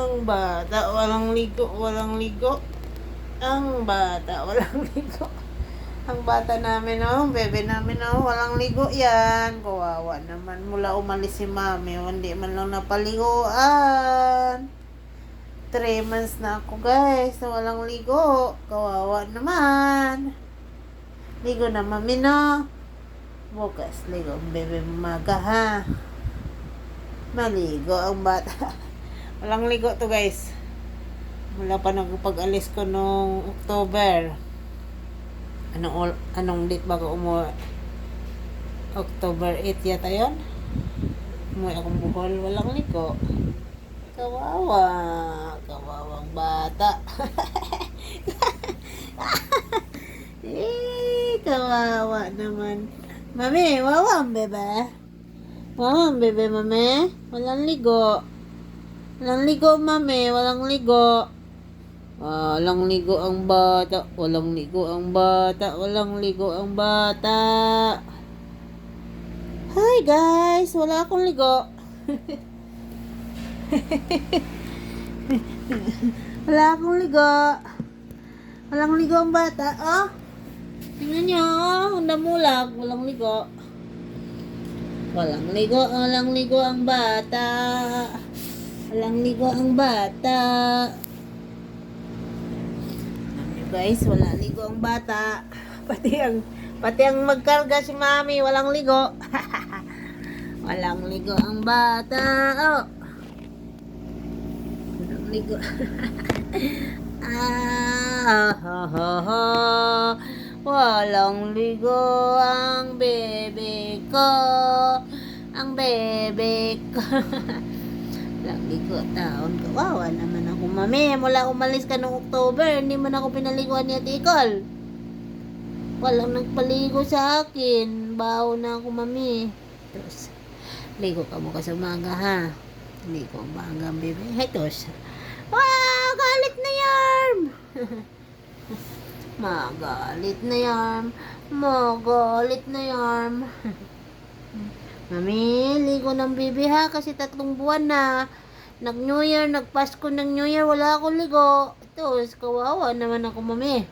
Ang bata, walang ligo, walang ligo. Ang bata, walang ligo. Ang bata namin, oh, bebe namin, oh, walang ligo yan. Kawawa naman. Mula umalis si mami, hindi man lang napaliguan. 3 months na ako, guys, na walang ligo. Kawawa naman. Ligo na, mami, no? Bukas, ligo ang bebe maga, ha? Maligo ang bata. Walang ligo to, guys. Mula pa nagpag-alis ko nung October. Anong date bago umuwi? October 8 yata yun. Umuwi akong Bohol. Walang ligo. Kawawa. Kawawang bata. Kawawa naman. Mami, wawang bebe. Wawang bebe, mami. Walang ligo. Walang ligo, mami. Walang ligo. Walang ligo ang bata. Walang ligo ang bata. Walang ligo ang bata. Hi, guys. Wala akong ligo. Wala akong ligo. Walang ligo ang bata. Oh. Tingnan nyo. Ang damulag. Walang ligo. Walang ligo. Walang ligo ang bata. Walang ligo ang bata. Guys, wala ligo ang bata. Pati ang magkarga si mami, walang ligo. Walang ligo ang bata. Oh. Walang ligo. Walang ligo ang bebe ko. Ang bebe ko. Walang ligo taon. Kawawa naman ako, mami. Mula umalis ka noong October, hindi man ako pinaliguan ni Ate Icol. Walang nagpaligo sa akin. Baho na ako, mami. Tapos, ligo ka mo ka sa umaga, ha? Ligo ang umaga, bebe. Hetos. Wow! Galit na yarm! Magalit na yarm. Magalit na yarm. Mami, ligo ng bibi, ha? Kasi 3 buwan na. Nag-New Year, nag-Pasko ng New Year, wala akong ligo. Ito, kawawa naman ako, mami.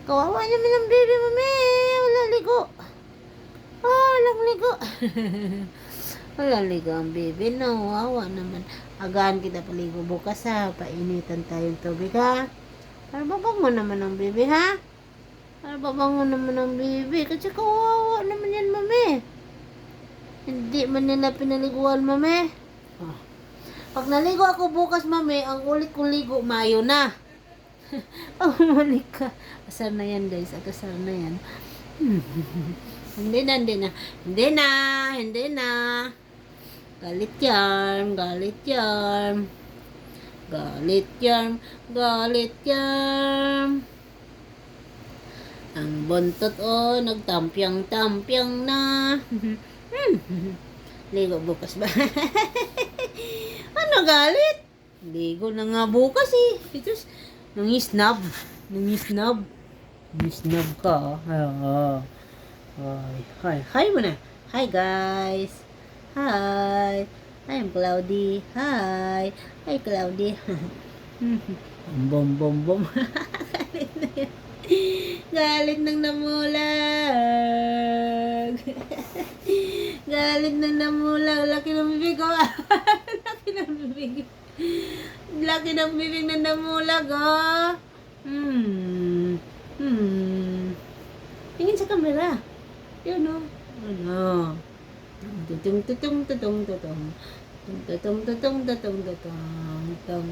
Kawawa naman ang bibi, mami. Wala ligo. Walang ligo. Walang ligo ang bibi, no? Wawa naman. Agahan kita paligo bukas, ha? Painitan tayong tubig, ha? Para babango naman ang bibi, ha? Para babango naman ang bibi. Kasi kawawa naman yan, mami. Hindi man nila pinaliguan, mami. Oh. Pag naligo ako bukas, mami, ang ulit kong ligo, Mayo na. Oh, mali ka. Asar na yan, guys. Agasar na yan. Hindi na, hindi na. Hindi na, hindi na. Galit yan, galit yan. Galit yan, galit yan. Ang buntot, oh, nagtampiang-tampiang na. Ligo bukas ba? Ano galit? Ligo na nga bukas, eh. Ito, nangisnab. Nangisnab. Nangisnab ka. Hi. Hi mo na. Hi, guys. Hi. I'm Cloudy. Hi. Hi, Cloudy. Bom, bom, bom. Galit na yan. Galit ng namulag. Galit ng namulag. Laki ng bibig ko. Laki ng bibig. Laki ng bibig ng namulag, oh. Tingin sa camera. Yun, oh. Ano? Tutong, tutong, tutong, tutong. Tutong, tutong, tutong, tutong, tutong.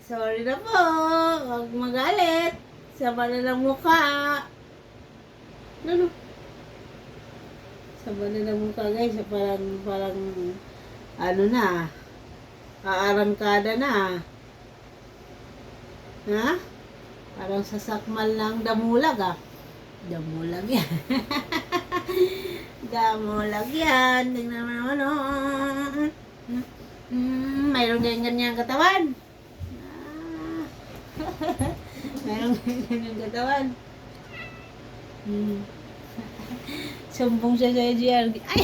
Sorry na po. Huwag magalit. Sama na ng mukha. Ano? Sama na ng mukha, guys. Parang ano na. Aarangkada na. Ha? Parang sasakmal ng damulag, ah. Damulag yan. Damulag yan. Tingnan mo naman, oh. Mayroon din ganyan katawan. Ah. Mayroon din ganyan katawan. Sumbong siya sa JR. Ay!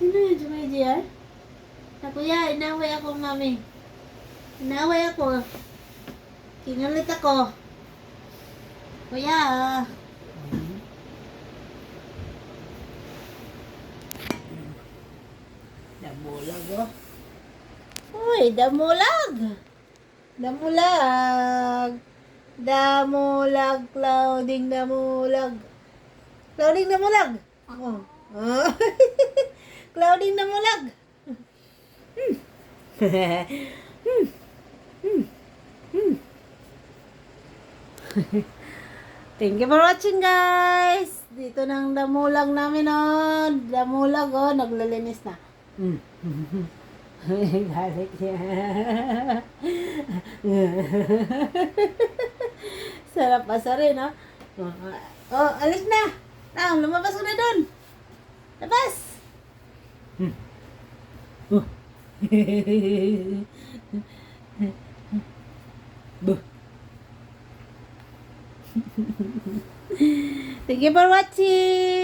Sino yun sa may JR? Na kuya, inaway ako, mami. Inaway ako. Kinulit ako. Kuya, damulag, oh. Uy, damulag! Damulag! Damulag, clouding damulag. Clouding damulag! Oh. Oh. Clouding damulag! Thank you for watching, guys. Dito nang damulag namin, oh. Damulag, oh. Naglalinis na. Galit siya. Sarap rin, oh. Oh, alis na. Lumabas ko na dun. Labas. Oh. Thank you for watching.